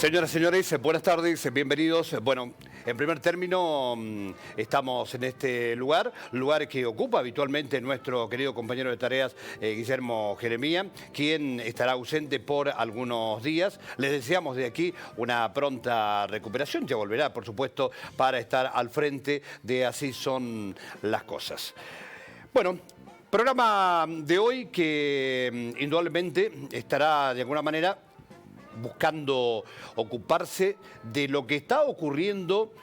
Señoras y señores, buenas tardes, bienvenidos. Bueno, en primer término, estamos en este lugar que ocupa habitualmente nuestro querido compañero de tareas, Guillermo Jeremía, quien estará ausente por algunos días. Les deseamos de aquí una pronta recuperación, ya volverá, por supuesto, para estar al frente de Así Son las Cosas. Bueno, programa de hoy que indudablemente estará de alguna manera buscando ocuparse de lo que está ocurriendo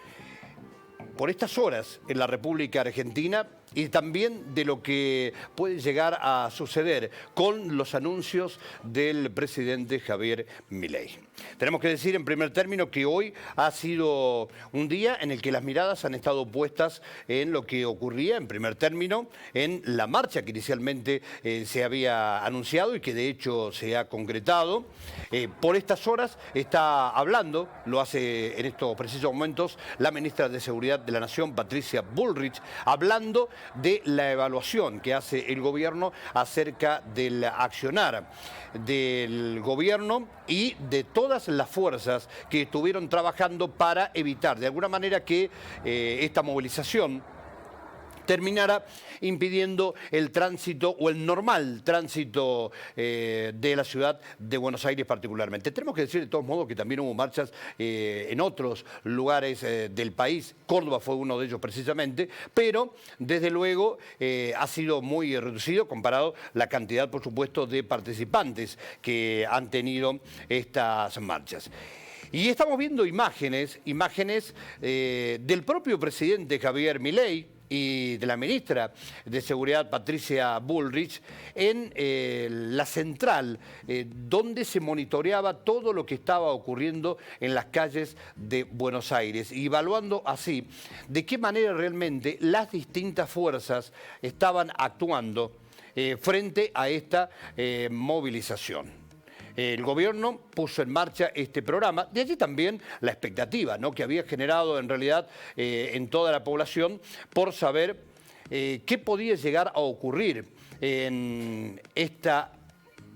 por estas horas en la República Argentina y también de lo que puede llegar a suceder con los anuncios del presidente Javier Milei. Tenemos que decir en primer término que hoy ha sido un día en el que las miradas han estado puestas en lo que ocurría en primer término en la marcha que inicialmente se había anunciado y que de hecho se ha concretado. Por estas horas está hablando, lo hace en estos precisos momentos, la ministra de Seguridad de la Nación, Patricia Bullrich, hablando de la evaluación que hace el gobierno acerca del accionar del gobierno y de todas las fuerzas que estuvieron trabajando para evitar de alguna manera que esta movilización terminara impidiendo el tránsito o el normal tránsito de la ciudad de Buenos Aires particularmente. Tenemos que decir de todos modos que también hubo marchas en otros lugares del país. Córdoba fue uno de ellos precisamente, pero desde luego ha sido muy reducido comparado la cantidad, por supuesto, de participantes que han tenido estas marchas. Y estamos viendo imágenes del propio presidente Javier Milei y de la ministra de Seguridad, Patricia Bullrich, en la central, donde se monitoreaba todo lo que estaba ocurriendo en las calles de Buenos Aires, y evaluando así de qué manera realmente las distintas fuerzas estaban actuando frente a esta movilización. El gobierno puso en marcha este programa, de allí también la expectativa, ¿no?, que había generado en realidad en toda la población por saber qué podía llegar a ocurrir en esta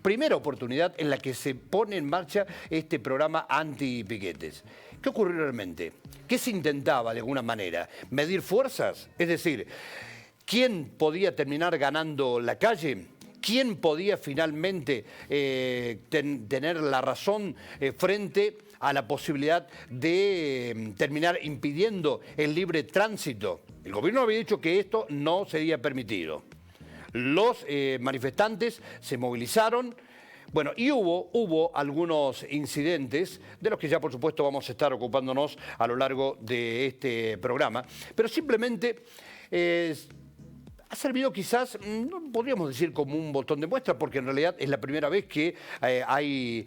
primera oportunidad en la que se pone en marcha este programa anti-piquetes. ¿Qué ocurrió realmente? ¿Qué se intentaba de alguna manera? ¿Medir fuerzas? Es decir, ¿quién podía terminar ganando la calle? ¿Quién podía finalmente tener la razón frente a la posibilidad de terminar impidiendo el libre tránsito? El gobierno había dicho que esto no sería permitido. Los manifestantes se movilizaron. Bueno, y hubo algunos incidentes de los que ya por supuesto vamos a estar ocupándonos a lo largo de este programa, pero simplemente ha servido quizás, no podríamos decir como un botón de muestra, porque en realidad es la primera vez que hay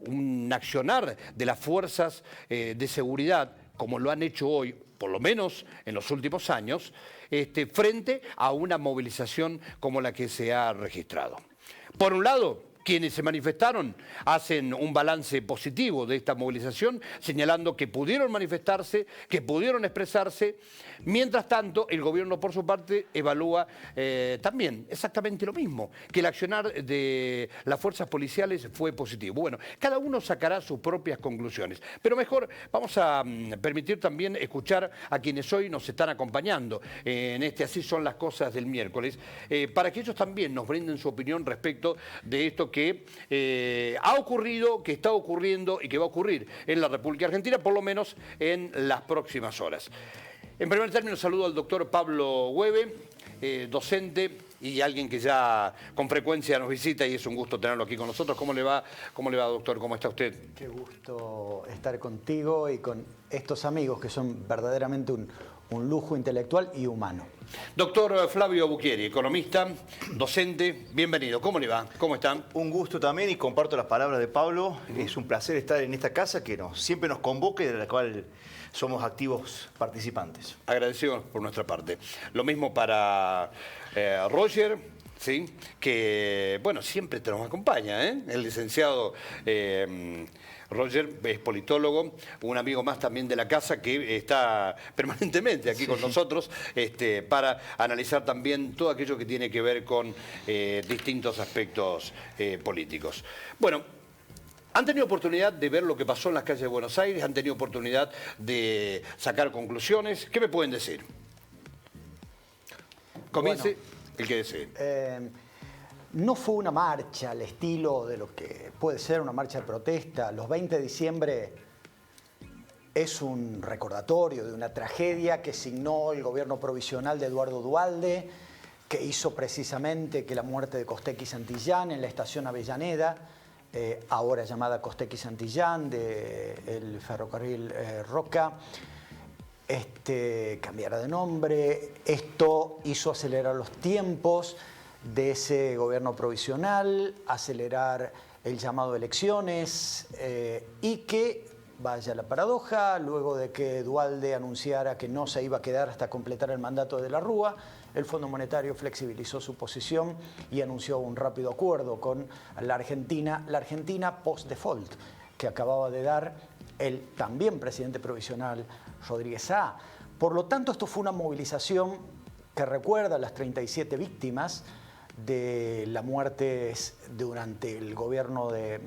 un accionar de las fuerzas de seguridad, como lo han hecho hoy, por lo menos en los últimos años, frente a una movilización como la que se ha registrado. Por un lado, quienes se manifestaron hacen un balance positivo de esta movilización, señalando que pudieron manifestarse, que pudieron expresarse. Mientras tanto, el gobierno, por su parte, evalúa también exactamente lo mismo, que el accionar de las fuerzas policiales fue positivo. Bueno, cada uno sacará sus propias conclusiones, pero mejor vamos a permitir también escuchar a quienes hoy nos están acompañando en este Así Son las Cosas del miércoles, para que ellos también nos brinden su opinión respecto de esto que ha ocurrido, que está ocurriendo y que va a ocurrir en la República Argentina, por lo menos en las próximas horas. En primer término, saludo al doctor Pablo Hueve, docente y alguien que ya con frecuencia nos visita, y es un gusto tenerlo aquí con nosotros. ¿Cómo le va, doctor? ¿Cómo está usted? Qué gusto estar contigo y con estos amigos que son verdaderamente un lujo intelectual y humano. Doctor Flavio Bucchieri, economista, docente, bienvenido. ¿Cómo le va? ¿Cómo están? Un gusto también, y comparto las palabras de Pablo. Es un placer estar en esta casa que siempre nos convoca y de la cual somos activos participantes. Agradecidos por nuestra parte. Lo mismo para Roger, ¿sí?, que bueno, siempre nos acompaña, el licenciado Roger es politólogo, un amigo más también de la casa que está permanentemente aquí con nosotros para analizar también todo aquello que tiene que ver con distintos aspectos políticos. Bueno, ¿Han tenido oportunidad de ver lo que pasó en las calles de Buenos Aires? ¿Han tenido oportunidad de sacar conclusiones? ¿Qué me pueden decir? Comience el que desee. No fue una marcha al estilo de lo que puede ser una marcha de protesta. Los 20 de diciembre es un recordatorio de una tragedia que signó el gobierno provisional de Eduardo Duhalde, que hizo precisamente que la muerte de Costequi Santillán en la estación Avellaneda, ahora llamada Costequi Santillán, del ferrocarril Roca, cambiara de nombre. Esto hizo acelerar los tiempos de ese gobierno provisional, acelerar el llamado a elecciones y que, vaya la paradoja, luego de que Duhalde anunciara que no se iba a quedar hasta completar el mandato de la Rúa, el Fondo Monetario flexibilizó su posición y anunció un rápido acuerdo con la Argentina post-default, que acababa de dar el también presidente provisional Rodríguez Sá. Por lo tanto, esto fue una movilización que recuerda a las 37 víctimas de la muerte durante el gobierno de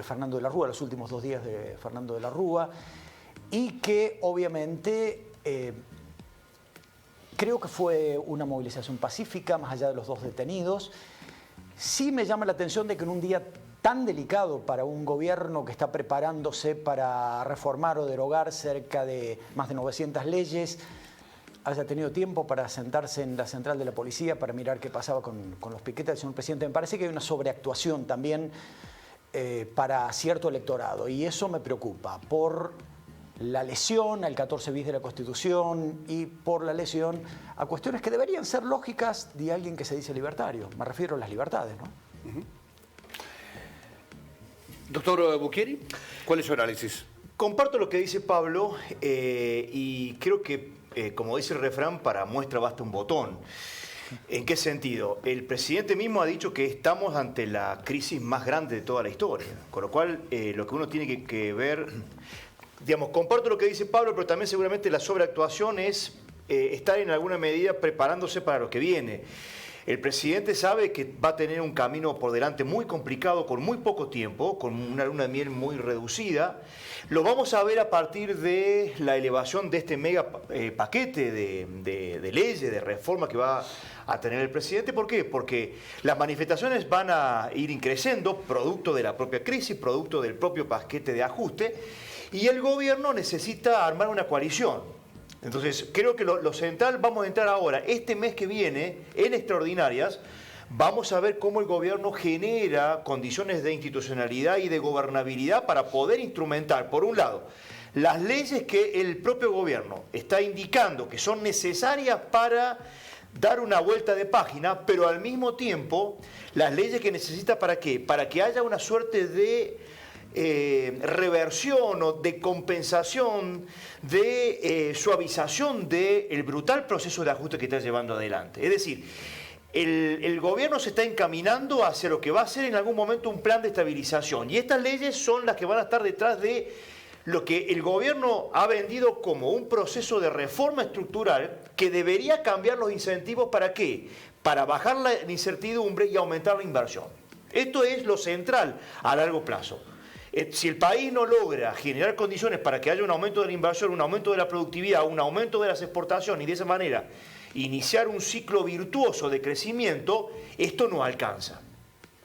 Fernando de la Rúa, los últimos 2 días de Fernando de la Rúa, y que obviamente creo que fue una movilización pacífica, más allá de los 2 detenidos. Sí me llama la atención de que en un día tan delicado para un gobierno que está preparándose para reformar o derogar cerca de más de 900 leyes, haya tenido tiempo para sentarse en la central de la policía para mirar qué pasaba con los piquetes del señor presidente. Me parece que hay una sobreactuación también para cierto electorado, y eso me preocupa por la lesión al 14 bis de la Constitución y por la lesión a cuestiones que deberían ser lógicas de alguien que se dice libertario. Me refiero a las libertades, ¿no? Doctor Bucchieri, ¿cuál es su análisis? Comparto lo que dice Pablo y creo que, como dice el refrán, para muestra basta un botón. ¿En qué sentido? El presidente mismo ha dicho que estamos ante la crisis más grande de toda la historia, con lo cual lo que uno tiene que ver, digamos, comparto lo que dice Pablo, pero también seguramente la sobreactuación es estar en alguna medida preparándose para lo que viene. El presidente sabe que va a tener un camino por delante muy complicado, con muy poco tiempo, con una luna de miel muy reducida. Lo vamos a ver a partir de la elevación de este mega paquete de leyes, de reforma que va a tener el presidente. ¿Por qué? Porque las manifestaciones van a ir creciendo, producto de la propia crisis, producto del propio paquete de ajuste, y el gobierno necesita armar una coalición. Entonces, creo que lo central, vamos a entrar ahora, este mes que viene, en extraordinarias, vamos a ver cómo el gobierno genera condiciones de institucionalidad y de gobernabilidad para poder instrumentar, por un lado, las leyes que el propio gobierno está indicando que son necesarias para dar una vuelta de página, pero al mismo tiempo, las leyes que necesita ¿para qué? Para que haya una suerte de reversión o de compensación, de suavización del brutal proceso de ajuste que está llevando adelante. Es decir, el gobierno se está encaminando hacia lo que va a ser en algún momento un plan de estabilización, y estas leyes son las que van a estar detrás de lo que el gobierno ha vendido como un proceso de reforma estructural que debería cambiar los incentivos. ¿Para qué? Para bajar la incertidumbre y aumentar la inversión. Esto es lo central a largo plazo. Si el país no logra generar condiciones para que haya un aumento de la inversión, un aumento de la productividad, un aumento de las exportaciones, y de esa manera iniciar un ciclo virtuoso de crecimiento, esto no alcanza.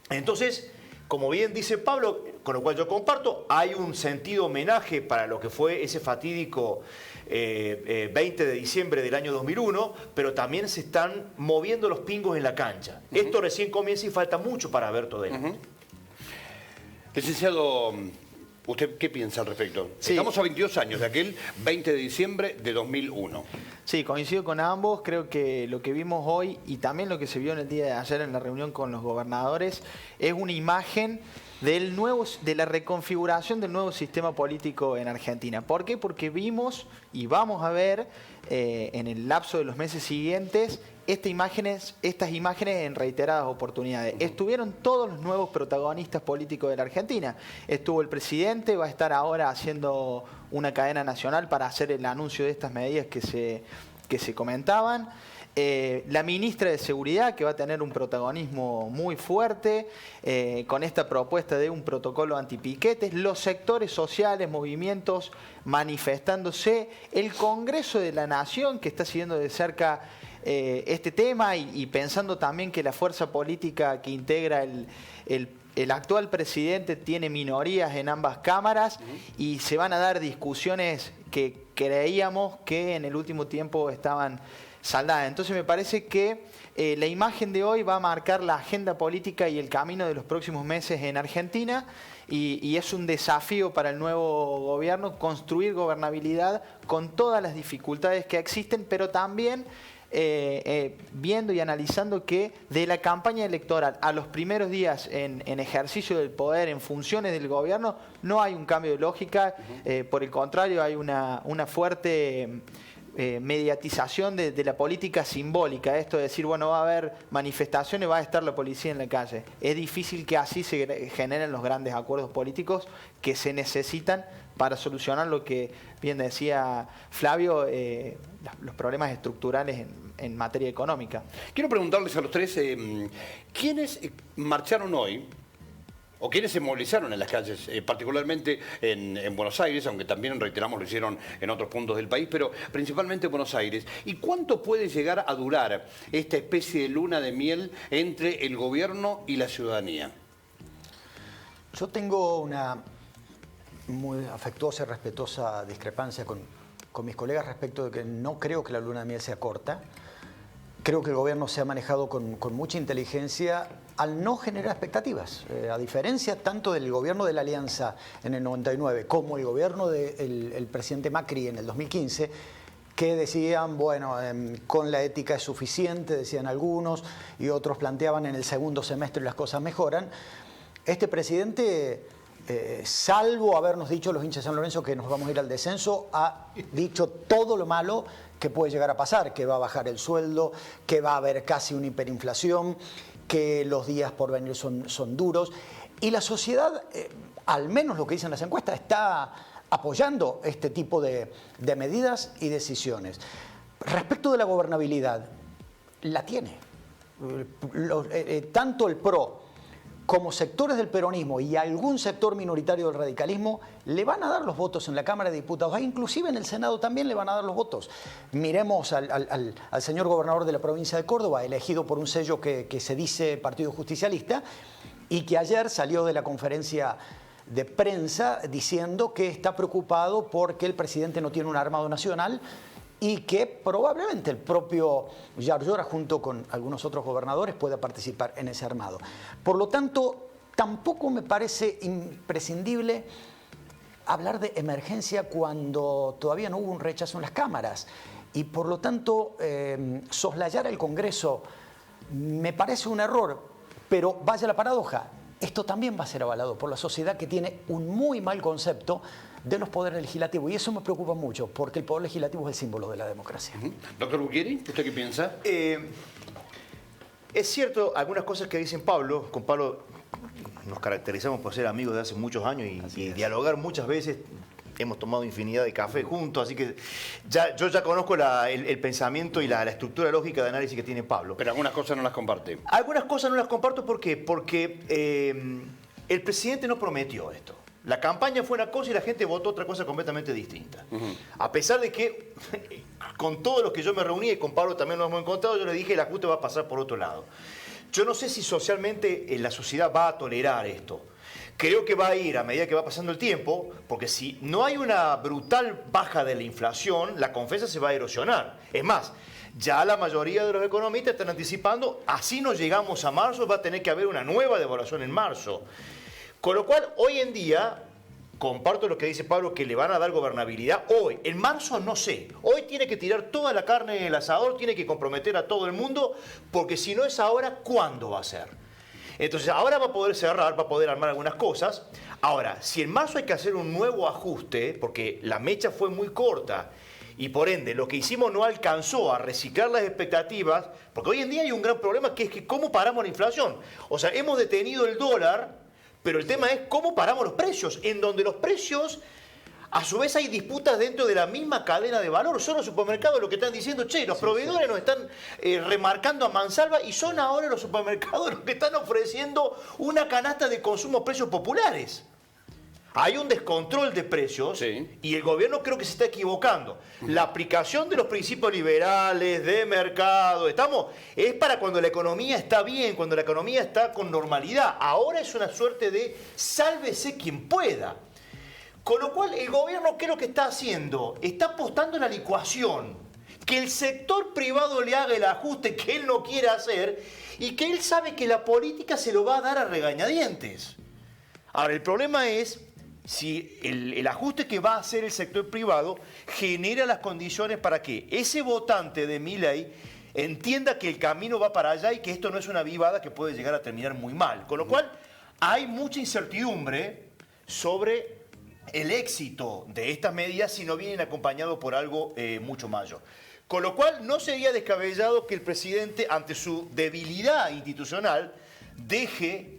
Entonces, como bien dice Pablo, con lo cual yo comparto, hay un sentido homenaje para lo que fue ese fatídico 20 de diciembre del año 2001, pero también se están moviendo los pingos en la cancha. Esto recién comienza y falta mucho para ver todo esto. Licenciado, ¿usted qué piensa al respecto? Sí. Estamos a 22 años de aquel 20 de diciembre de 2001. Sí, coincido con ambos. Creo que lo que vimos hoy y también lo que se vio en el día de ayer en la reunión con los gobernadores es una imagen de la reconfiguración del nuevo sistema político en Argentina. ¿Por qué? Porque vimos y vamos a ver en el lapso de los meses siguientes estas imágenes en reiteradas oportunidades. Estuvieron todos los nuevos protagonistas políticos de la Argentina. Estuvo el presidente, va a estar ahora haciendo una cadena nacional para hacer el anuncio de estas medidas que que se comentaban. La ministra de Seguridad, que va a tener un protagonismo muy fuerte con esta propuesta de un protocolo antipiquetes, los sectores sociales, movimientos manifestándose, el Congreso de la Nación, que está siguiendo de cerca este tema y pensando también que la fuerza política que integra el actual presidente tiene minorías en ambas cámaras y se van a dar discusiones que creíamos que en el último tiempo estaban saldadas. Entonces me parece que la imagen de hoy va a marcar la agenda política y el camino de los próximos meses en Argentina y es un desafío para el nuevo gobierno construir gobernabilidad con todas las dificultades que existen, pero también viendo y analizando que de la campaña electoral a los primeros días en ejercicio del poder, en funciones del gobierno, no hay un cambio de lógica, por el contrario hay una fuerte mediatización de la política simbólica, esto de decir, bueno, va a haber manifestaciones, va a estar la policía en la calle. Es difícil que así se generen los grandes acuerdos políticos que se necesitan para solucionar lo que bien decía Flavio, los problemas estructurales en materia económica. Quiero preguntarles a los tres, ¿quiénes marcharon hoy? ¿O quiénes se movilizaron en las calles, particularmente en Buenos Aires, aunque también, reiteramos, lo hicieron en otros puntos del país, pero principalmente en Buenos Aires? ¿Y cuánto puede llegar a durar esta especie de luna de miel entre el gobierno y la ciudadanía? Yo tengo una muy afectuosa y respetuosa discrepancia con mis colegas respecto de que no creo que la luna de miel sea corta. Creo que el gobierno se ha manejado con mucha inteligencia al no generar expectativas. A diferencia tanto del gobierno de la Alianza en el 99 como el gobierno del presidente Macri en el 2015, que decían, bueno, con la ética es suficiente, decían algunos, y otros planteaban en el segundo semestre las cosas mejoran. Este presidente, salvo habernos dicho los hinchas de San Lorenzo que nos vamos a ir al descenso, ha dicho todo lo malo que puede llegar a pasar, que va a bajar el sueldo, que va a haber casi una hiperinflación, que los días por venir son duros. Y la sociedad, al menos lo que dicen las encuestas, está apoyando este tipo de medidas y decisiones. Respecto de la gobernabilidad, la tiene. Tanto el PRO como sectores del peronismo y algún sector minoritario del radicalismo le van a dar los votos en la Cámara de Diputados, e inclusive en el Senado también le van a dar los votos. Miremos al señor gobernador de la provincia de Córdoba, elegido por un sello que se dice Partido Justicialista, y que ayer salió de la conferencia de prensa diciendo que está preocupado porque el presidente no tiene un armado nacional y que probablemente el propio Yarlora, junto con algunos otros gobernadores, pueda participar en ese armado. Por lo tanto, tampoco me parece imprescindible hablar de emergencia cuando todavía no hubo un rechazo en las cámaras. Y por lo tanto, soslayar el Congreso me parece un error, pero vaya la paradoja, esto también va a ser avalado por la sociedad, que tiene un muy mal concepto de los poderes legislativos, y eso me preocupa mucho, porque el poder legislativo es el símbolo de la democracia. Doctor Buchieri, ¿usted qué piensa? Es cierto algunas cosas que dicen Pablo. Con Pablo nos caracterizamos por ser amigos de hace muchos años y dialogar muchas veces. Hemos tomado infinidad de café juntos, así que yo ya conozco el pensamiento y la estructura lógica de análisis que tiene Pablo. Pero algunas cosas no las comparte. Algunas cosas no las comparto, ¿por qué? Porque el presidente no prometió esto. La campaña fue una cosa y la gente votó otra cosa completamente distinta. A pesar de que, con todos los que yo me reuní, y con Pablo también nos hemos encontrado, yo le dije, el ajuste va a pasar por otro lado. Yo no sé si socialmente la sociedad va a tolerar esto. Creo que va a ir a medida que va pasando el tiempo, porque si no hay una brutal baja de la inflación, la confianza se va a erosionar. Es más, ya la mayoría de los economistas están anticipando, así no llegamos a marzo, va a tener que haber una nueva devaluación en marzo. Con lo cual, hoy en día, comparto lo que dice Pablo, que le van a dar gobernabilidad hoy. En marzo no sé. Hoy tiene que tirar toda la carne en el asador, tiene que comprometer a todo el mundo, porque si no es ahora, ¿cuándo va a ser? Entonces, ahora va a poder cerrar, va a poder armar algunas cosas. Ahora, si en marzo hay que hacer un nuevo ajuste, porque la mecha fue muy corta, y por ende, lo que hicimos no alcanzó a reciclar las expectativas, porque hoy en día hay un gran problema, que es que ¿cómo paramos la inflación? O sea, hemos detenido el dólar, pero el tema es cómo paramos los precios, en donde los precios A su vez hay disputas dentro de la misma cadena de valor. Son los supermercados los que están diciendo, che, los proveedores nos están remarcando a mansalva y son ahora los supermercados los que están ofreciendo una canasta de consumo a precios populares. Hay un descontrol de precios y el gobierno creo que se está equivocando. La aplicación de los principios liberales, de mercado, es para cuando la economía está bien, cuando la economía está con normalidad. Ahora es una suerte de sálvese quien pueda. Con lo cual el gobierno, ¿qué es lo que está haciendo? Está apostando en la licuación. Que el sector privado le haga el ajuste que él no quiere hacer y que él sabe que la política se lo va a dar a regañadientes. Ahora, el problema es si el ajuste que va a hacer el sector privado genera las condiciones para que ese votante de Milei entienda que el camino va para allá y que esto no es una vivada que puede llegar a terminar muy mal. Con lo cual, hay mucha incertidumbre sobre el éxito de estas medidas si no vienen acompañados por algo mucho mayor. Con lo cual, no sería descabellado que el presidente, ante su debilidad institucional, deje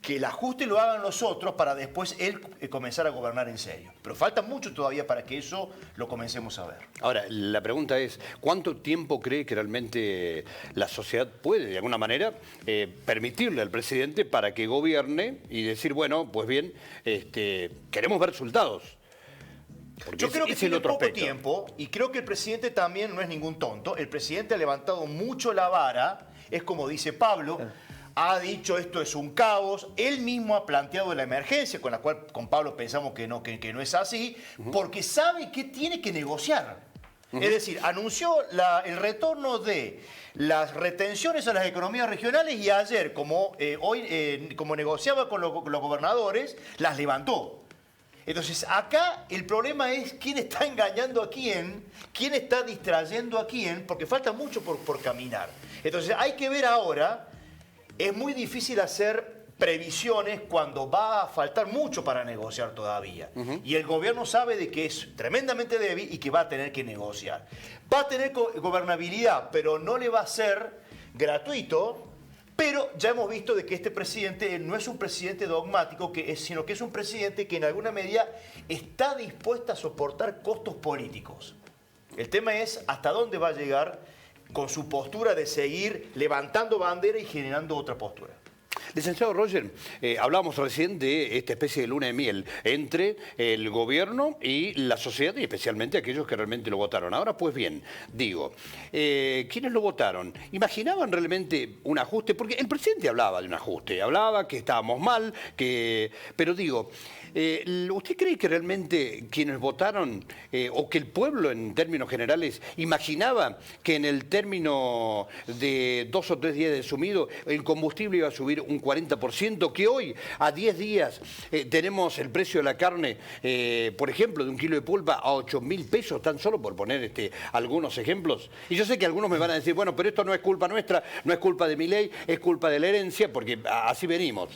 que el ajuste lo hagan los otros para después él comenzar a gobernar en serio. Pero falta mucho todavía para que eso lo comencemos a ver. Ahora, la pregunta es, ¿cuánto tiempo cree que realmente la sociedad puede, de alguna manera, permitirle al presidente para que gobierne y decir, bueno, pues bien, queremos ver resultados? Porque yo creo que tiene poco tiempo y creo que el presidente también no es ningún tonto. El presidente ha levantado mucho la vara, es como dice Pablo, ha dicho esto es un caos, él mismo ha planteado la emergencia, con la cual con Pablo pensamos que no es así, porque sabe que tiene que negociar. Es decir, anunció el retorno de las retenciones a las economías regionales y ayer, como negociaba con los gobernadores, las levantó. Entonces, acá el problema es quién está engañando a quién está distrayendo a quién, porque falta mucho por caminar. Entonces, hay que ver ahora. Es muy difícil hacer previsiones cuando va a faltar mucho para negociar todavía. Y el gobierno sabe de que es tremendamente débil y que va a tener que negociar. Va a tener gobernabilidad, pero no le va a ser gratuito. Pero ya hemos visto de que este presidente no es un presidente dogmático, sino que es un presidente que en alguna medida está dispuesto a soportar costos políticos. El tema es hasta dónde va a llegar con su postura de seguir levantando bandera y generando otra postura. Licenciado Roger, hablábamos recién de esta especie de luna de miel entre el gobierno y la sociedad y especialmente aquellos que realmente lo votaron. Ahora, pues bien, digo, ¿quiénes lo votaron? ¿Imaginaban realmente un ajuste? Porque el presidente hablaba de un ajuste, hablaba que estábamos mal, pero digo, ¿usted cree que realmente quienes votaron o que el pueblo en términos generales imaginaba que en el término de 2 o 3 días de sumido el combustible iba a subir un 40%, que hoy a 10 días tenemos el precio de la carne, por ejemplo, de un kilo de pulpa a 8.000 pesos, tan solo por poner algunos ejemplos? Y yo sé que algunos me van a decir, bueno, pero esto no es culpa nuestra, no es culpa de Milei, es culpa de la herencia, porque así venimos.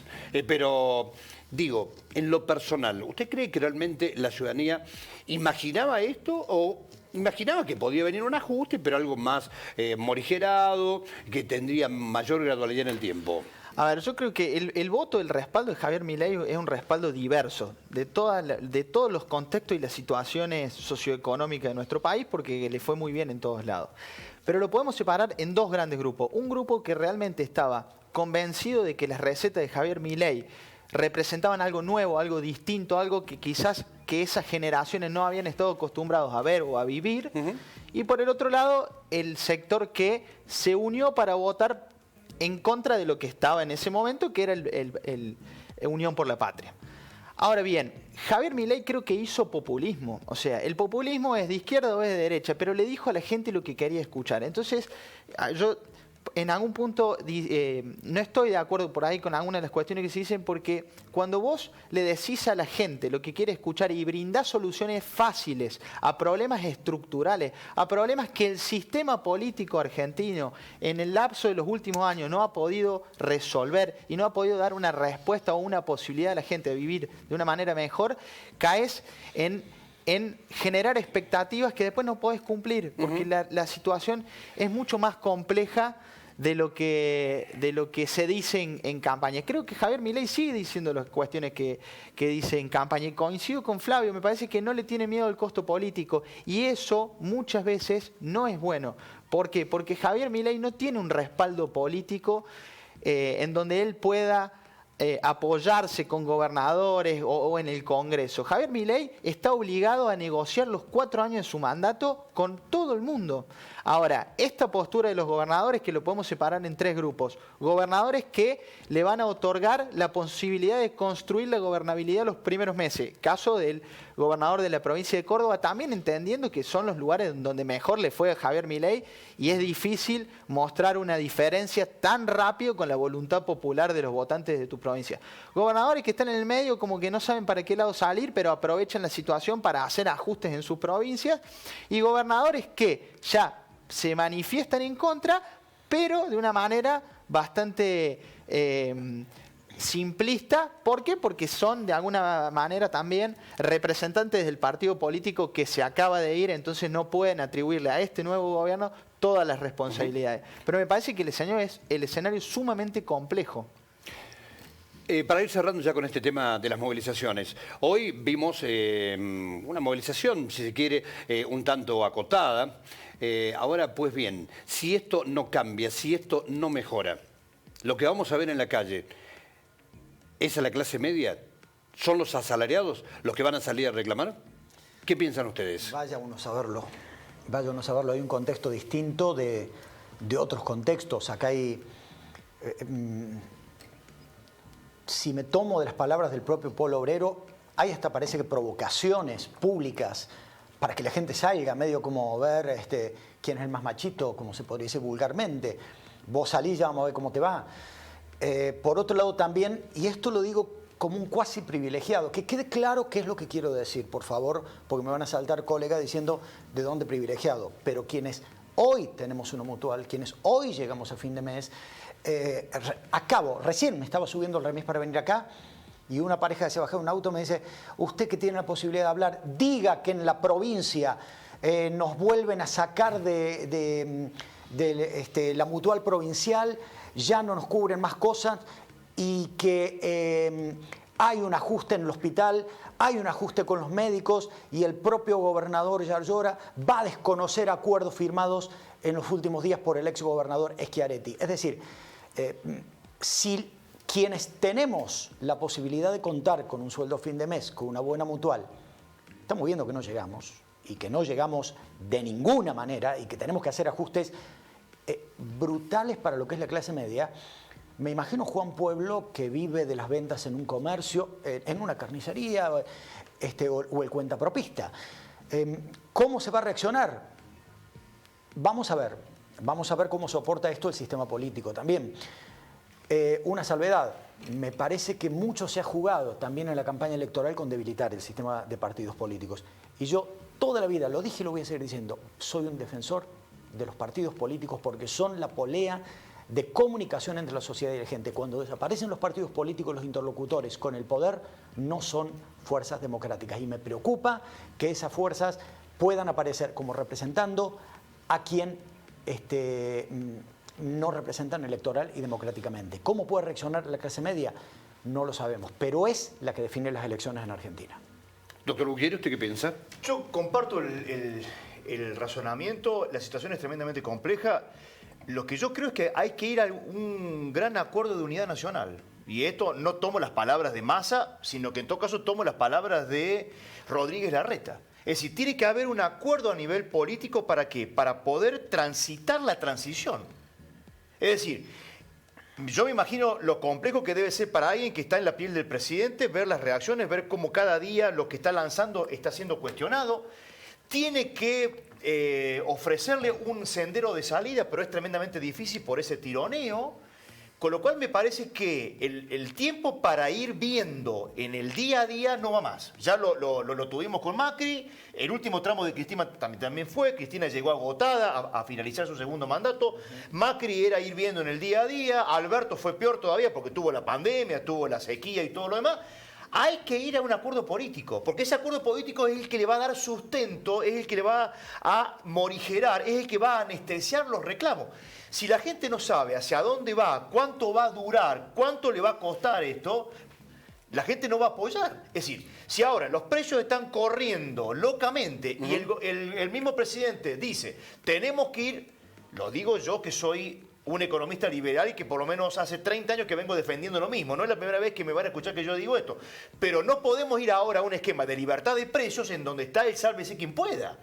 Pero digo, en lo personal, ¿usted cree que realmente la ciudadanía imaginaba esto o imaginaba que podía venir un ajuste, pero algo más morigerado, que tendría mayor gradualidad en el tiempo? A ver, yo creo que el voto, el respaldo de Javier Milei es un respaldo diverso de todos los contextos y las situaciones socioeconómicas de nuestro país, porque le fue muy bien en todos lados. Pero lo podemos separar en dos grandes grupos. Un grupo que realmente estaba convencido de que las recetas de Javier Milei representaban algo nuevo, algo distinto, algo que quizás que esas generaciones no habían estado acostumbrados a ver o a vivir. Y por el otro lado, el sector que se unió para votar en contra de lo que estaba en ese momento, que era el Unión por la Patria. Ahora bien, Javier Milei creo que hizo populismo. O sea, el populismo es de izquierda o es de derecha, pero le dijo a la gente lo que quería escuchar. Entonces, yo en algún punto no estoy de acuerdo por ahí con algunas de las cuestiones que se dicen, porque cuando vos le decís a la gente lo que quiere escuchar y brindás soluciones fáciles a problemas estructurales, a problemas que el sistema político argentino en el lapso de los últimos años no ha podido resolver y no ha podido dar una respuesta o una posibilidad a la gente de vivir de una manera mejor, caes en generar expectativas que después no podés cumplir, porque la situación es mucho más compleja de lo que se dice en campaña. Creo que Javier Milei sigue diciendo las cuestiones que dice en campaña. Y coincido con Flavio, me parece que no le tiene miedo al costo político. Y eso muchas veces no es bueno. ¿Por qué? Porque Javier Milei no tiene un respaldo político en donde él pueda apoyarse con gobernadores o en el Congreso. Javier Milei está obligado a negociar los 4 años de su mandato con todo el mundo. Ahora, esta postura de los gobernadores, que lo podemos separar en 3 grupos. Gobernadores que le van a otorgar la posibilidad de construir la gobernabilidad los primeros meses. Caso del gobernador de la provincia de Córdoba, también entendiendo que son los lugares donde mejor le fue a Javier Milei y es difícil mostrar una diferencia tan rápido con la voluntad popular de los votantes de tu provincia. Gobernadores que están en el medio como que no saben para qué lado salir, pero aprovechan la situación para hacer ajustes en sus provincias. Y gobernadores que ya se manifiestan en contra, pero de una manera bastante simplista. ¿Por qué? Porque son de alguna manera también representantes del partido político que se acaba de ir, entonces no pueden atribuirle a este nuevo gobierno todas las responsabilidades. Pero me parece que el escenario es sumamente complejo. Para ir cerrando ya con este tema de las movilizaciones, hoy vimos una movilización, si se quiere, un tanto acotada. Ahora, pues bien, si esto no cambia, si esto no mejora, lo que vamos a ver en la calle, ¿es a la clase media? ¿Son los asalariados los que van a salir a reclamar? ¿Qué piensan ustedes? Vaya uno a saberlo. Vaya uno a saberlo. Hay un contexto distinto de otros contextos. Acá hay... si me tomo de las palabras del propio Polo Obrero, hay hasta parece que provocaciones públicas para que la gente salga, medio como ver quién es el más machito, como se podría decir vulgarmente. Vos salís, ya vamos a ver cómo te va. Por otro lado también, y esto lo digo como un cuasi privilegiado, que quede claro qué es lo que quiero decir, por favor, porque me van a saltar colegas diciendo de dónde privilegiado, pero quienes hoy tenemos una mutual, quienes hoy llegamos a fin de mes, recién me estaba subiendo el remis para venir acá y una pareja que se bajó de un auto me dice, usted que tiene la posibilidad de hablar, diga que en la provincia nos vuelven a sacar de la mutual provincial, ya no nos cubren más cosas y que hay un ajuste en el hospital, hay un ajuste con los médicos y el propio gobernador Yarlora va a desconocer acuerdos firmados en los últimos días por el exgobernador Schiaretti. Es decir, si quienes tenemos la posibilidad de contar con un sueldo a fin de mes, con una buena mutual, estamos viendo que no llegamos y que no llegamos de ninguna manera y que tenemos que hacer ajustes brutales para lo que es la clase media. Me imagino Juan Pueblo, que vive de las ventas en un comercio, en una carnicería o el cuentapropista. ¿Cómo se va a reaccionar? Vamos a ver cómo soporta esto el sistema político también. Una salvedad, me parece que mucho se ha jugado también en la campaña electoral con debilitar el sistema de partidos políticos. Y yo toda la vida, lo dije y lo voy a seguir diciendo, soy un defensor de los partidos políticos porque son la polea de comunicación entre la sociedad y la gente. Cuando desaparecen los partidos políticos, los interlocutores con el poder no son fuerzas democráticas. Y me preocupa que esas fuerzas puedan aparecer como representando a quien no representan electoral y democráticamente. ¿Cómo puede reaccionar la clase media? No lo sabemos, pero es la que define las elecciones en Argentina. Doctor Bugieri, ¿usted qué piensa? Yo comparto el razonamiento, la situación es tremendamente compleja. Lo que yo creo es que hay que ir a un gran acuerdo de unidad nacional. Y esto no tomo las palabras de Massa, sino que en todo caso tomo las palabras de Rodríguez Larreta. Es decir, tiene que haber un acuerdo a nivel político ¿para qué? Para poder transitar la transición. Es decir, yo me imagino lo complejo que debe ser para alguien que está en la piel del presidente, ver las reacciones, ver cómo cada día lo que está lanzando está siendo cuestionado. Tiene que ofrecerle un sendero de salida, pero es tremendamente difícil por ese tironeo. Con lo cual me parece que el tiempo para ir viendo en el día a día no va más. Ya lo tuvimos con Macri, el último tramo de Cristina también fue, Cristina llegó agotada a finalizar su segundo mandato, Macri era ir viendo en el día a día, Alberto fue peor todavía porque tuvo la pandemia, tuvo la sequía y todo lo demás. hay que ir a un acuerdo político, porque ese acuerdo político es el que le va a dar sustento, es el que le va a morigerar, es el que va a anestesiar los reclamos. Si la gente no sabe hacia dónde va, cuánto va a durar, cuánto le va a costar esto, la gente no va a apoyar. Es decir, si ahora los precios están corriendo locamente y el mismo presidente dice, tenemos que ir, lo digo yo que soy un economista liberal y que por lo menos hace 30 años que vengo defendiendo lo mismo. No es la primera vez que me van a escuchar que yo digo esto. Pero no podemos ir ahora a un esquema de libertad de precios en donde está el sálvese quien pueda.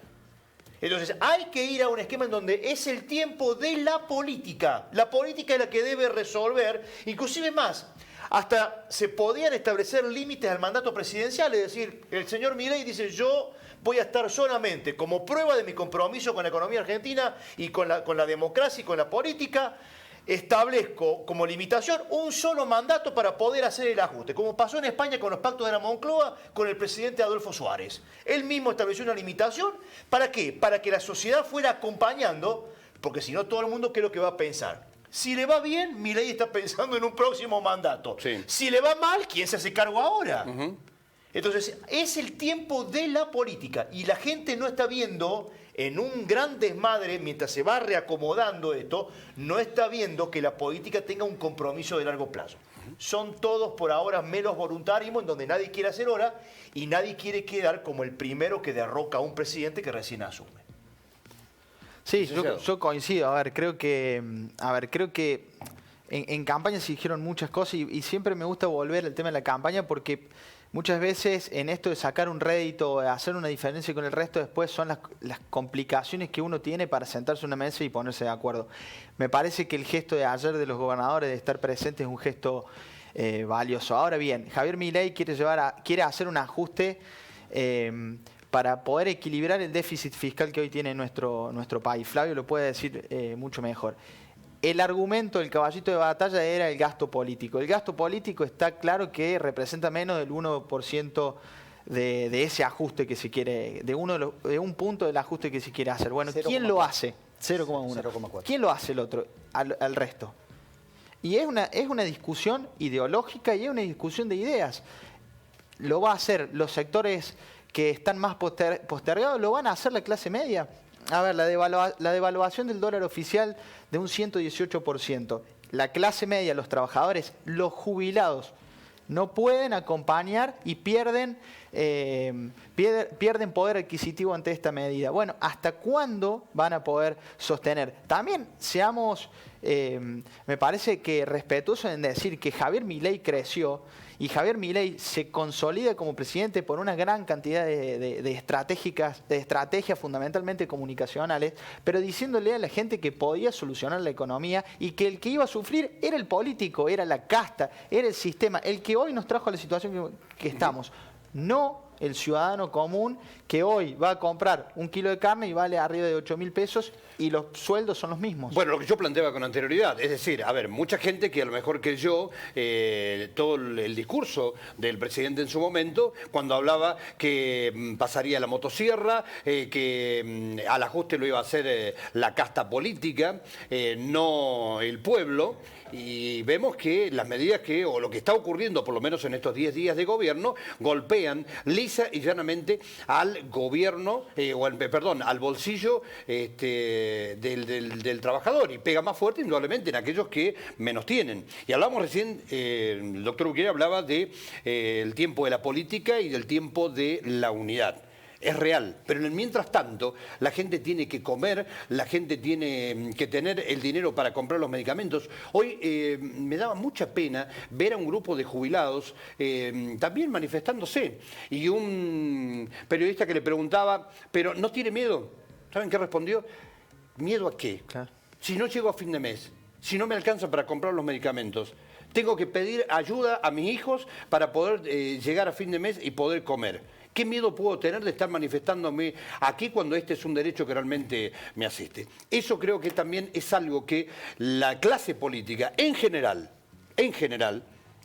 Entonces hay que ir a un esquema en donde es el tiempo de la política. La política es la que debe resolver, inclusive más. Hasta se podían establecer límites al mandato presidencial, es decir, el señor Milei dice, yo voy a estar solamente como prueba de mi compromiso con la economía argentina y con la democracia y con la política, establezco como limitación un solo mandato para poder hacer el ajuste, como pasó en España con los pactos de la Moncloa con el presidente Adolfo Suárez. Él mismo estableció una limitación, ¿para qué? Para que la sociedad fuera acompañando, porque si no todo el mundo, ¿qué es lo que va a pensar? Si le va bien, Milei está pensando en un próximo mandato. Sí. Si le va mal, ¿quién se hace cargo ahora? Entonces, es el tiempo de la política y la gente no está viendo en un gran desmadre, mientras se va reacomodando esto, no está viendo que la política tenga un compromiso de largo plazo. Son todos por ahora meros voluntarios en donde nadie quiere hacer hora y nadie quiere quedar como el primero que derroca a un presidente que recién asume. Sí, yo coincido. Creo que en campaña se dijeron muchas cosas y siempre me gusta volver al tema de la campaña porque muchas veces en esto de sacar un rédito, hacer una diferencia con el resto, después son las complicaciones que uno tiene para sentarse en una mesa y ponerse de acuerdo. Me parece que el gesto de ayer de los gobernadores de estar presentes es un gesto valioso. Ahora bien, Javier Milei quiere hacer un ajuste para poder equilibrar el déficit fiscal que hoy tiene nuestro país. Flavio lo puede decir mucho mejor. El argumento del caballito de batalla era el gasto político. El gasto político está claro que representa menos del 1% de ese ajuste que se quiere, de un punto del ajuste que se quiere hacer. Bueno, 0, ¿quién lo hace? 0,1. 0,4. ¿Quién lo hace el otro, al resto? Y es una discusión ideológica y es una discusión de ideas. Lo va a hacer los sectores que están más postergados, lo van a hacer la clase media. A ver, la devaluación del dólar oficial de un 118%. La clase media, los trabajadores, los jubilados, no pueden acompañar y pierden poder adquisitivo ante esta medida. Bueno, ¿hasta cuándo van a poder sostener? También seamos, me parece que respetuosos en decir que Javier Milei creció y Javier Milei se consolida como presidente por una gran cantidad de estrategias fundamentalmente comunicacionales, pero diciéndole a la gente que podía solucionar la economía y que el que iba a sufrir era el político, era la casta, era el sistema, el que hoy nos trajo a la situación que estamos. No el ciudadano común que hoy va a comprar un kilo de carne y vale arriba de 8.000 pesos y los sueldos son los mismos. Bueno, lo que yo planteaba con anterioridad, es decir, a ver, mucha gente que a lo mejor que yo, todo el discurso del presidente en su momento, cuando hablaba que pasaría la motosierra, que al ajuste lo iba a hacer la casta política, no el pueblo. Y vemos que las medidas o lo que está ocurriendo, por lo menos en estos 10 días de gobierno, golpean lisa y llanamente al gobierno, al bolsillo del trabajador y pega más fuerte indudablemente en aquellos que menos tienen. Y hablamos recién, el doctor Uguera hablaba de el tiempo de la política y del tiempo de la unidad. Es real, pero en el mientras tanto la gente tiene que comer, la gente tiene que tener el dinero para comprar los medicamentos. Hoy me daba mucha pena ver a un grupo de jubilados también manifestándose y un periodista que le preguntaba, ¿pero no tiene miedo? ¿Saben qué respondió? ¿Miedo a qué? Claro. Si no llego a fin de mes, si no me alcanza para comprar los medicamentos, tengo que pedir ayuda a mis hijos para poder llegar a fin de mes y poder comer. ¿Qué miedo puedo tener de estar manifestándome aquí cuando este es un derecho que realmente me asiste? Eso creo que también es algo que la clase política en general,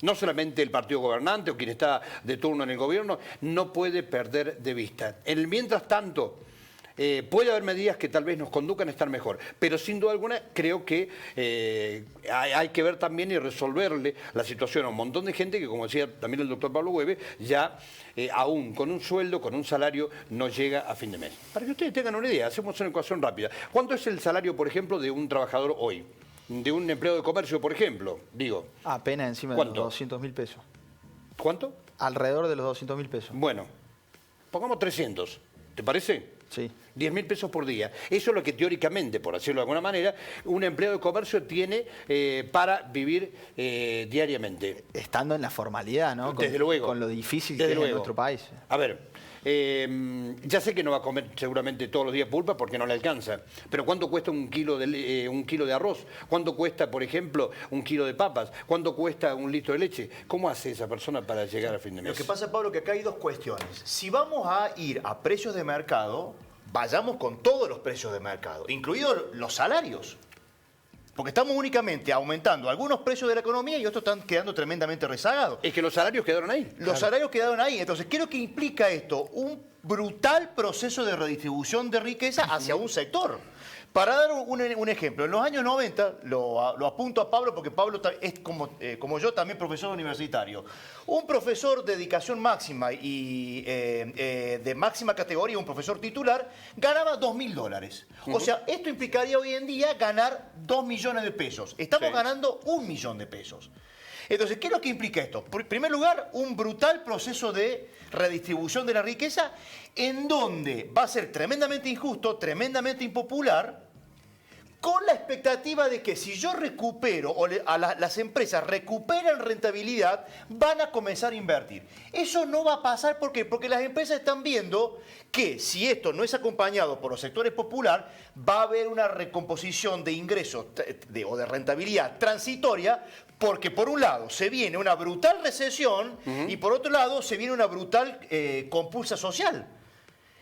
no solamente el partido gobernante o quien está de turno en el gobierno, no puede perder de vista. En el mientras tanto, puede haber medidas que tal vez nos conduzcan a estar mejor, pero sin duda alguna creo que hay que ver también y resolverle la situación a un montón de gente que, como decía también el doctor Pablo Hueve, ya aún con un sueldo, con un salario, no llega a fin de mes. Para que ustedes tengan una idea, hacemos una ecuación rápida. ¿Cuánto es el salario, por ejemplo, de un trabajador hoy? De un empleado de comercio, por ejemplo, digo. Apenas encima de los 200.000 pesos. ¿Cuánto? Alrededor de los 200.000 pesos. Bueno, pongamos 300, ¿te parece? Sí. 10.000 pesos por día. Eso es lo que teóricamente, por decirlo de alguna manera, un empleado de comercio tiene para vivir diariamente. Estando en la formalidad, ¿no? Desde luego. Con lo difícil Desde que es luego. en nuestro país. A ver, ya sé que no va a comer seguramente todos los días pulpa porque no le alcanza, pero ¿cuánto cuesta un kilo de arroz? ¿Cuánto cuesta, por ejemplo, un kilo de papas? ¿Cuánto cuesta un litro de leche? ¿Cómo hace esa persona para llegar a fin de mes? Lo que pasa, Pablo, que acá hay dos cuestiones. Si vamos a ir a precios de mercado, vayamos con todos los precios de mercado, incluidos los salarios. Porque estamos únicamente aumentando algunos precios de la economía y otros están quedando tremendamente rezagados. Es que los salarios quedaron ahí. Los salarios quedaron ahí. Entonces, ¿qué es lo que implica esto? Un brutal proceso de redistribución de riqueza hacia un sector. Para dar un ejemplo, en los años 90, lo apunto a Pablo porque Pablo es como yo también profesor universitario. Un profesor de dedicación máxima y de máxima categoría, un profesor titular, ganaba $2.000. O sea, esto implicaría hoy en día ganar 2 millones de pesos. Estamos ganando 1 millón de pesos. Entonces, ¿qué es lo que implica esto? En primer lugar, un brutal proceso de redistribución de la riqueza en donde va a ser tremendamente injusto, tremendamente impopular, con la expectativa de que si yo recupero o las empresas recuperan rentabilidad, van a comenzar a invertir. Eso no va a pasar, ¿por qué? Porque las empresas están viendo que si esto no es acompañado por los sectores populares, va a haber una recomposición de ingresos o de rentabilidad transitoria, porque por un lado se viene una brutal recesión y por otro lado se viene una brutal compulsa social.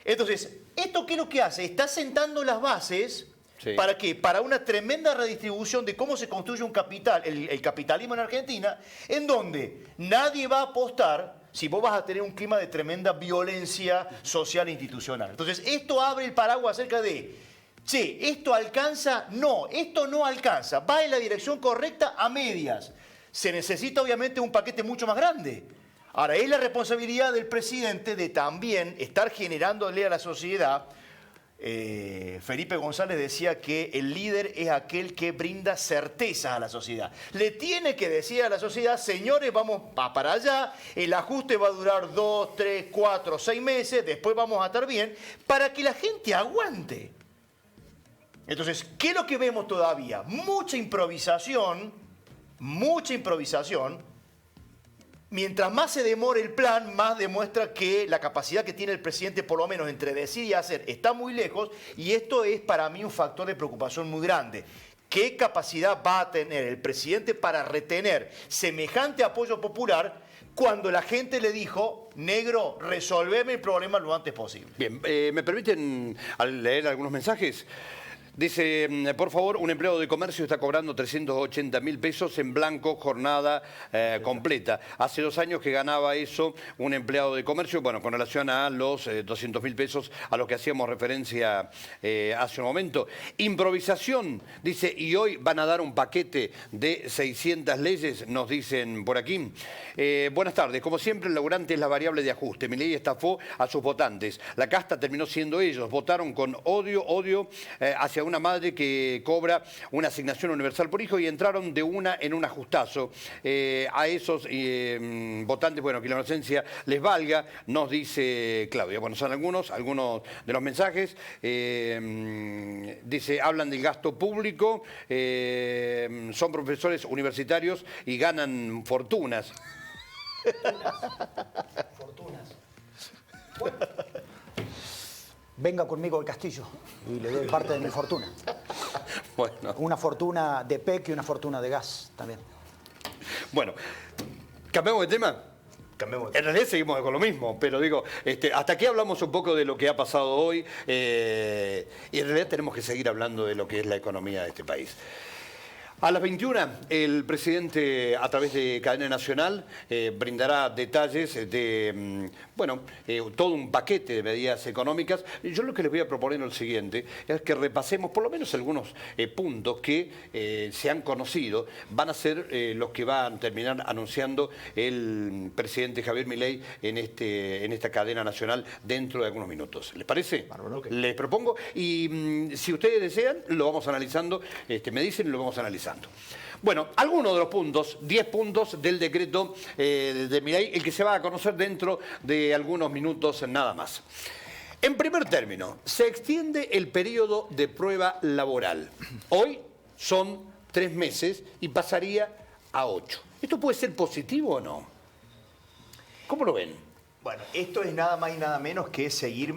Entonces, ¿esto qué es lo que hace? Está sentando las bases. Sí. ¿Para qué? Para una tremenda redistribución de cómo se construye un capital, el capitalismo en Argentina, en donde nadie va a apostar si vos vas a tener un clima de tremenda violencia social e institucional. Entonces, esto abre el paraguas acerca de, che, ¿esto alcanza? No, esto no alcanza. Va en la dirección correcta a medias. Se necesita, obviamente, un paquete mucho más grande. Ahora, es la responsabilidad del presidente de también estar generándole a la sociedad. Felipe González decía que el líder es aquel que brinda certezas a la sociedad. Le tiene que decir a la sociedad, señores, vamos para allá, el ajuste va a durar 2, 3, 4, 6 meses, después vamos a estar bien, para que la gente aguante. Entonces, ¿qué es lo que vemos todavía? Mucha improvisación. Mientras más se demore el plan, más demuestra que la capacidad que tiene el presidente, por lo menos entre decir y hacer, está muy lejos, y esto es para mí un factor de preocupación muy grande. ¿Qué capacidad va a tener el presidente para retener semejante apoyo popular cuando la gente le dijo, negro, resolveme el problema lo antes posible? Bien, ¿me permiten leer algunos mensajes? Dice, por favor, un empleado de comercio está cobrando 380.000 pesos en blanco, jornada completa. Hace 2 años que ganaba eso un empleado de comercio, bueno, con relación a los 200.000 pesos a los que hacíamos referencia hace un momento. Improvisación, dice, y hoy van a dar un paquete de 600 leyes, nos dicen por aquí. Buenas tardes, como siempre el laburante es la variable de ajuste. Milei estafó a sus votantes. La casta terminó siendo ellos. Votaron con odio hacia una madre que cobra una asignación universal por hijo y entraron de una en un ajustazo. A esos votantes, bueno, que la inocencia les valga, nos dice Claudia. Bueno, son algunos de los mensajes. Dice, hablan del gasto público, son profesores universitarios y ganan fortunas. Fortunas. Bueno. Venga conmigo al castillo y le doy parte de mi fortuna. Bueno. Una fortuna de PEC y una fortuna de gas también. Bueno, ¿cambiamos de tema? Cambiemos. En realidad seguimos con lo mismo, pero digo, hasta aquí hablamos un poco de lo que ha pasado hoy y en realidad tenemos que seguir hablando de lo que es la economía de este país. A las 21, el presidente, a través de Cadena Nacional, brindará detalles de, todo un paquete de medidas económicas. Yo lo que les voy a proponer es lo siguiente, es que repasemos por lo menos algunos puntos que se han conocido. Van a ser los que va a terminar anunciando el presidente Javier Milei en esta Cadena Nacional dentro de algunos minutos. ¿Les parece? Bárbaro, okay. Les propongo. Y si ustedes desean, lo vamos analizando. Me dicen y lo vamos analizando. Bueno, algunos de los puntos, 10 puntos del decreto de Milei, el que se va a conocer dentro de algunos minutos nada más. En primer término, se extiende el periodo de prueba laboral. Hoy son 3 meses y pasaría a 8. ¿Esto puede ser positivo o no? ¿Cómo lo ven? Bueno, esto es nada más y nada menos que seguir,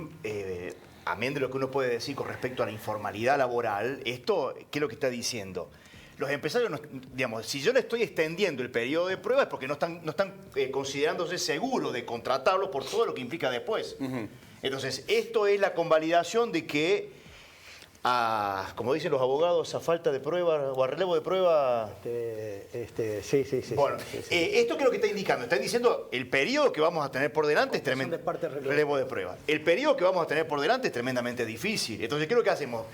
amén de lo que uno puede decir con respecto a la informalidad laboral, esto, ¿qué es lo que está diciendo? Los empresarios, digamos, si yo le estoy extendiendo el periodo de prueba es porque no están considerándose seguros de contratarlo por todo lo que implica después. Entonces, esto es la convalidación de que, como dicen los abogados, a falta de prueba o a relevo de prueba... Sí. Bueno, sí. Esto que es lo que está indicando. Está diciendo el periodo que vamos a tener por delante es tremendo. Relevo de prueba. El periodo que vamos a tener por delante es tremendamente difícil. Entonces, ¿qué es lo que hacemos?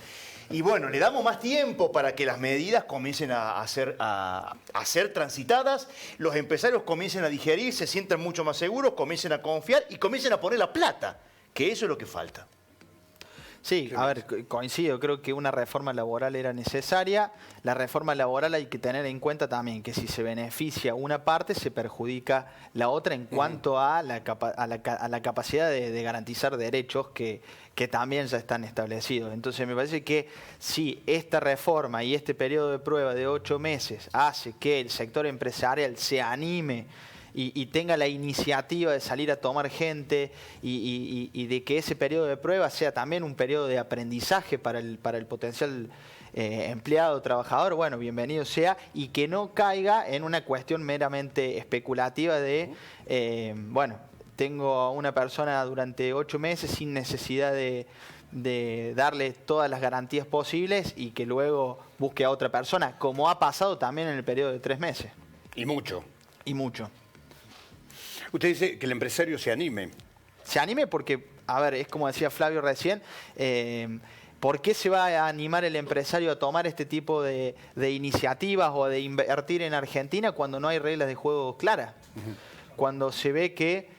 Y bueno, le damos más tiempo para que las medidas comiencen a ser transitadas, los empresarios comiencen a digerir, se sientan mucho más seguros, comiencen a confiar y comiencen a poner la plata, que eso es lo que falta. Sí, a ver, coincido, creo que una reforma laboral era necesaria. La reforma laboral hay que tener en cuenta también que si se beneficia una parte, se perjudica la otra en cuanto a la capacidad de garantizar derechos que también ya están establecidos. Entonces me parece que si esta reforma y este periodo de prueba de 8 meses hace que el sector empresarial se anime y tenga la iniciativa de salir a tomar gente y de que ese periodo de prueba sea también un periodo de aprendizaje para el potencial empleado, trabajador, bueno, bienvenido sea, y que no caiga en una cuestión meramente especulativa de, tengo a una persona durante 8 meses sin necesidad de darle todas las garantías posibles y que luego busque a otra persona, como ha pasado también en el periodo de 3 meses. Y mucho. Y mucho. Usted dice que el empresario se anime. Se anime porque, a ver, es como decía Flavio recién, ¿por qué se va a animar el empresario a tomar este tipo de iniciativas o de invertir en Argentina cuando no hay reglas de juego claras? Cuando se ve que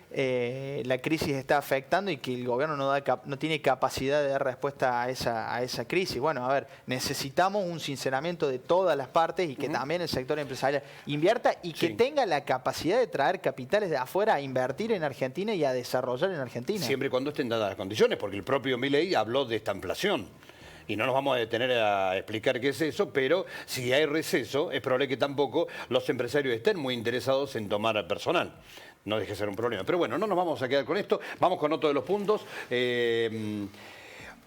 la crisis está afectando y que el gobierno no tiene capacidad de dar respuesta a esa crisis. Bueno, a ver, necesitamos un sinceramiento de todas las partes y que también el sector empresarial invierta y que tenga la capacidad de traer capitales de afuera a invertir en Argentina y a desarrollar en Argentina. Siempre y cuando estén dadas las condiciones, porque el propio Milei habló de esta inflación. Y no nos vamos a detener a explicar qué es eso, pero si hay receso, es probable que tampoco los empresarios estén muy interesados en tomar al personal. No deje de ser un problema. Pero bueno, no nos vamos a quedar con esto. Vamos con otro de los puntos.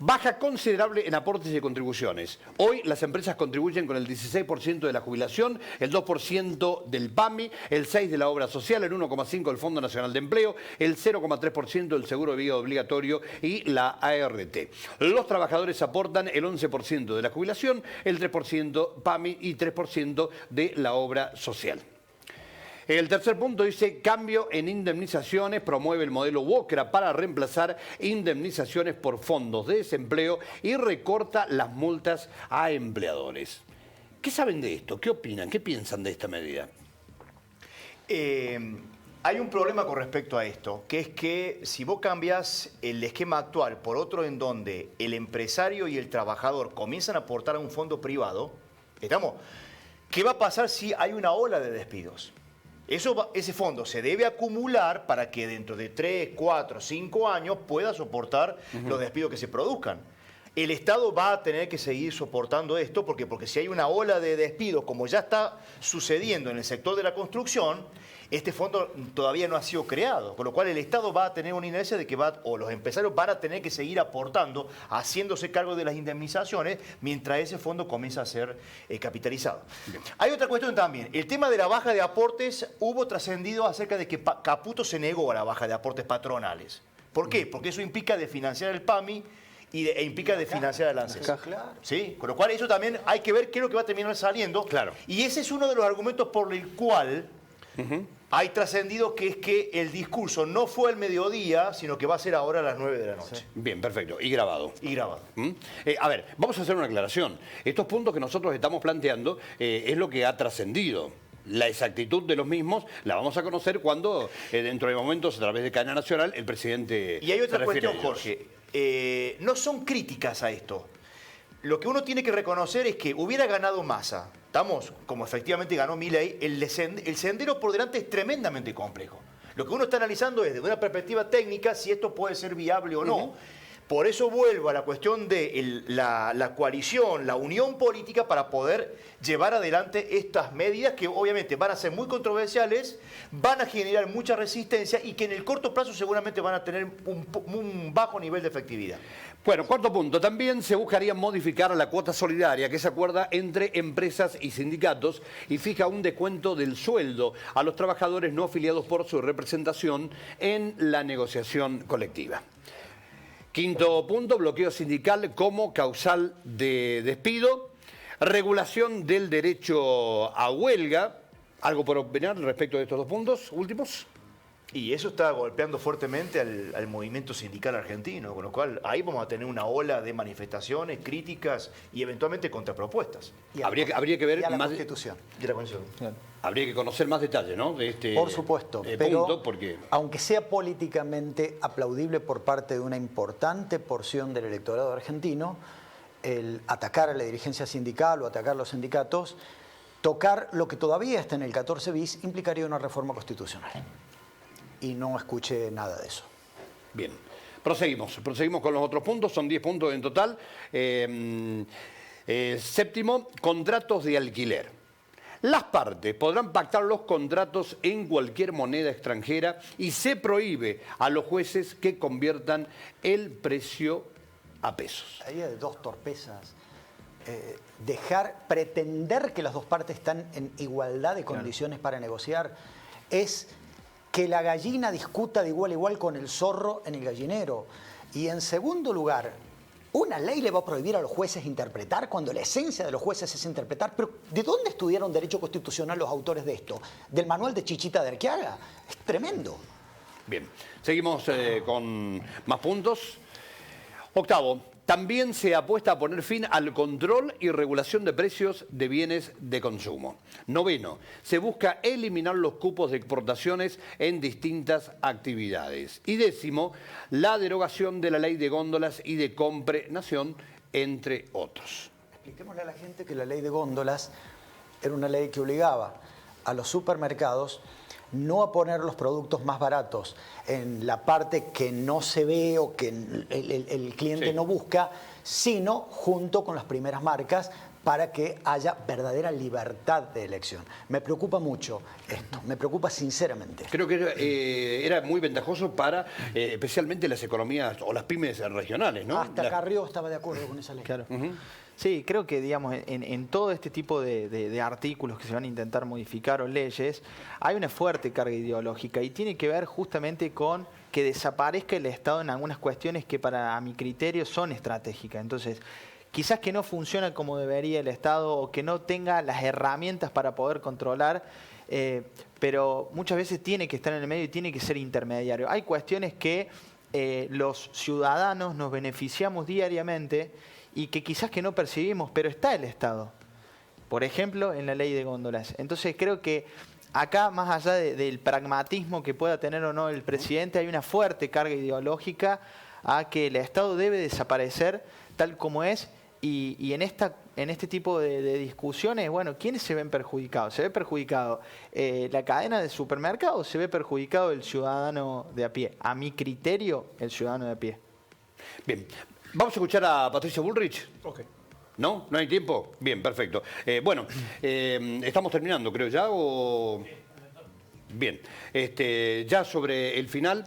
Baja considerable en aportes y contribuciones. Hoy las empresas contribuyen con el 16% de la jubilación, el 2% del PAMI, el 6% de la obra social, el 1,5% del Fondo Nacional de Empleo, el 0,3% del seguro de vida obligatorio y la ART. Los trabajadores aportan el 11% de la jubilación, el 3% PAMI y 3% de la obra social. El tercer punto dice, cambio en indemnizaciones, promueve el modelo WOCRA para reemplazar indemnizaciones por fondos de desempleo y recorta las multas a empleadores. ¿Qué saben de esto? ¿Qué opinan? ¿Qué piensan de esta medida? Hay un problema con respecto a esto, que es que si vos cambias el esquema actual por otro en donde el empresario y el trabajador comienzan a aportar a un fondo privado, ¿qué va a pasar si hay una ola de despidos? Ese fondo se debe acumular para que dentro de 3, 4, 5 años pueda soportar los despidos que se produzcan. El Estado va a tener que seguir soportando esto porque si hay una ola de despidos, como ya está sucediendo en el sector de la construcción, este fondo todavía no ha sido creado, con lo cual el Estado va a tener una inercia de que los empresarios van a tener que seguir aportando, haciéndose cargo de las indemnizaciones, mientras ese fondo comienza a ser capitalizado. Bien. Hay otra cuestión también. El tema de la baja de aportes hubo trascendido acerca de que Caputo se negó a la baja de aportes patronales. ¿Por qué? Porque eso implica de financiar el PAMI e implica de financiar a ANSES. Claro. ¿Sí? Con lo cual eso también hay que ver qué es lo que va a terminar saliendo. Claro. Y ese es uno de los argumentos por el cual hay trascendido, que es que el discurso no fue al mediodía, sino que va a ser ahora a las 9 de la noche. Sí. Bien, perfecto. Y grabado. Y grabado. A ver, vamos a hacer una aclaración. Estos puntos que nosotros estamos planteando es lo que ha trascendido. La exactitud de los mismos la vamos a conocer cuando, dentro de momentos, a través de cadena nacional, el presidente... Y hay otra se refiere cuestión, a ellos. Jorge. No son críticas a esto. Lo que uno tiene que reconocer es que hubiera ganado Massa, estamos, como efectivamente ganó Milei, el sendero por delante es tremendamente complejo. Lo que uno está analizando es, desde una perspectiva técnica, si esto puede ser viable o no. Por eso vuelvo a la cuestión de la coalición, la unión política para poder llevar adelante estas medidas que obviamente van a ser muy controversiales, van a generar mucha resistencia y que en el corto plazo seguramente van a tener un bajo nivel de efectividad. Bueno, cuarto punto. También se buscaría modificar la cuota solidaria que se acuerda entre empresas y sindicatos y fija un descuento del sueldo a los trabajadores no afiliados por su representación en la negociación colectiva. Quinto punto, bloqueo sindical como causal de despido. Regulación del derecho a huelga. ¿Algo por opinar respecto de estos dos puntos últimos? Y eso está golpeando fuertemente al movimiento sindical argentino, con lo cual ahí vamos a tener una ola de manifestaciones, críticas y eventualmente contrapropuestas. Habría que ver y a la más Constitución. Y la Constitución. Claro. Habría que conocer más detalles, ¿no? De este Por supuesto, pero punto, porque aunque sea políticamente aplaudible por parte de una importante porción del electorado argentino, el atacar a la dirigencia sindical o atacar a los sindicatos, tocar lo que todavía está en el 14 bis implicaría una reforma constitucional. Y no escuché nada de eso. bien. Proseguimos con los otros puntos, son 10 puntos en total. Séptimo, contratos de alquiler. Las partes podrán pactar los contratos en cualquier moneda extranjera y se prohíbe a los jueces que conviertan el precio a pesos. Ahí hay dos torpezas. Pretender que las dos partes están en igualdad de condiciones para negociar es que la gallina discuta de igual a igual con el zorro en el gallinero. Y en segundo lugar, ¿una ley le va a prohibir a los jueces interpretar cuando la esencia de los jueces es interpretar? Pero ¿de dónde estudiaron Derecho Constitucional los autores de esto? ¿Del manual de Chichita de Arqueaga? Es tremendo. Bien, seguimos con más puntos. Octavo, también se apuesta a poner fin al control y regulación de precios de bienes de consumo. Noveno, se busca eliminar los cupos de exportaciones en distintas actividades. Y décimo, la derogación de la ley de góndolas y de comprenación, entre otros. Expliquémosle a la gente que la ley de góndolas era una ley que obligaba a los supermercados no a poner los productos más baratos en la parte que no se ve o que el cliente no busca, sino junto con las primeras marcas para que haya verdadera libertad de elección. Me preocupa mucho esto, me preocupa sinceramente. Creo que era muy ventajoso para especialmente las economías o las pymes regionales, ¿no? Hasta Carrió estaba de acuerdo con esa ley. Claro. Sí, creo que digamos en todo este tipo de artículos que se van a intentar modificar o leyes, hay una fuerte carga ideológica y tiene que ver justamente con que desaparezca el Estado en algunas cuestiones que a mi criterio son estratégicas. Entonces, quizás que no funciona como debería el Estado o que no tenga las herramientas para poder controlar, pero muchas veces tiene que estar en el medio y tiene que ser intermediario. Hay cuestiones que los ciudadanos nos beneficiamos diariamente y que quizás que no percibimos, pero está el Estado. Por ejemplo, en la ley de góndolas. Entonces creo que acá, más allá del pragmatismo que pueda tener o no el presidente, hay una fuerte carga ideológica a que el Estado debe desaparecer tal como es y en este tipo de discusiones, bueno, ¿quiénes se ven perjudicados? ¿Se ve perjudicado la cadena de supermercados? ¿Se ve perjudicado el ciudadano de a pie? A mi criterio, el ciudadano de a pie. Bien, vamos a escuchar a Patricia Bullrich. Ok. ¿No? ¿No hay tiempo? Bien, perfecto. Bueno, estamos terminando, creo ya, o... Bien, ya sobre el final,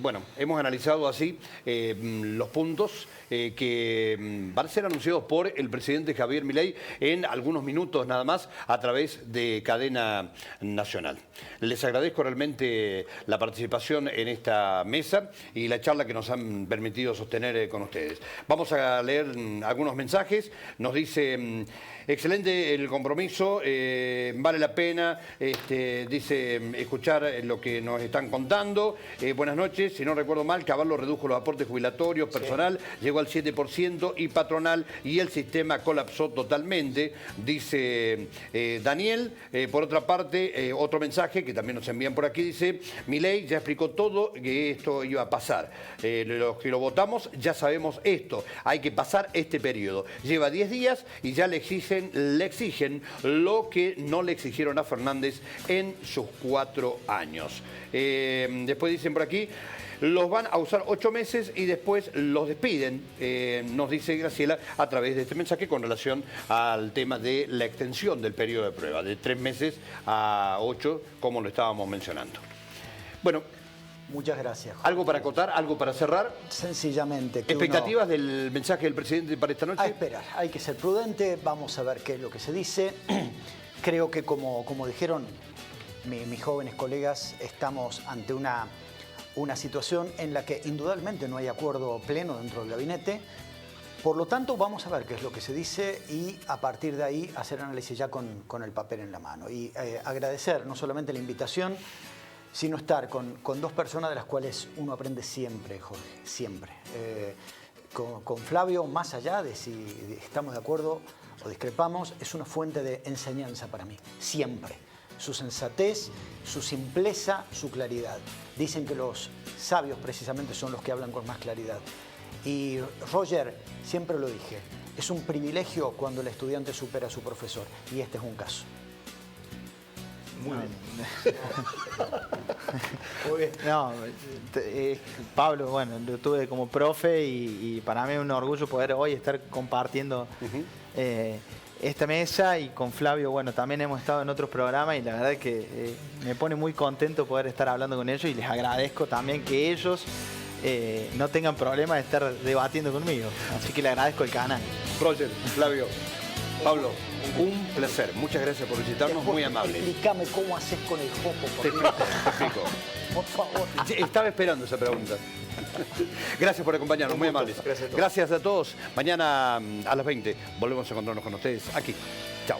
bueno, hemos analizado así los puntos que van a ser anunciados por el presidente Javier Milei en algunos minutos nada más a través de cadena nacional. Les agradezco realmente la participación en esta mesa y la charla que nos han permitido sostener con ustedes. Vamos a leer algunos mensajes. Nos dice... excelente el compromiso, vale la pena, dice, escuchar lo que nos están contando. Buenas noches, si no recuerdo mal, Caballo redujo los aportes jubilatorios, personal, llegó al 7% y patronal, y el sistema colapsó totalmente, dice Daniel. Por otra parte, otro mensaje que también nos envían por aquí, dice, Milei ya explicó todo, que esto iba a pasar. Los que lo votamos ya sabemos esto, hay que pasar este periodo. Lleva 10 días y ya le exigen lo que no le exigieron a Fernández en sus 4 años. Después dicen por aquí, los van a usar 8 meses y después los despiden, nos dice Graciela a través de este mensaje con relación al tema de la extensión del periodo de prueba, de 3 meses a 8, como lo estábamos mencionando. Bueno, muchas gracias, Jorge. ¿Algo para acotar? ¿Algo para cerrar? Sencillamente. ¿Expectativas del mensaje del presidente para esta noche? A esperar, hay que ser prudente, vamos a ver qué es lo que se dice. Creo que como dijeron mis jóvenes colegas, estamos ante una situación en la que indudablemente no hay acuerdo pleno dentro del gabinete. Por lo tanto, vamos a ver qué es lo que se dice y a partir de ahí hacer análisis ya con el papel en la mano. Y agradecer no solamente la invitación, sino estar con 2 personas de las cuales uno aprende siempre, Jorge, siempre. Con Flavio, más allá de si estamos de acuerdo o discrepamos, es una fuente de enseñanza para mí, siempre. Su sensatez, su simpleza, su claridad. Dicen que los sabios precisamente son los que hablan con más claridad. Y Roger, siempre lo dije, es un privilegio cuando el estudiante supera a su profesor, y este es un caso. Muy bien. Muy bien. No, Pablo, bueno, lo tuve como profe y para mí es un orgullo poder hoy estar compartiendo esta mesa, y con Flavio, bueno, también hemos estado en otros programas y la verdad es que me pone muy contento poder estar hablando con ellos y les agradezco también que ellos no tengan problema de estar debatiendo conmigo. Así que le agradezco el canal. Roger, Flavio, Pablo, un placer. Muchas gracias por visitarnos, muy amable. Explícame cómo haces con el jopo. Te explico. Por favor. Estaba esperando esa pregunta. Gracias por acompañarnos, muy amables. Gracias a todos. Mañana a las 20 volvemos a encontrarnos con ustedes aquí. Chao.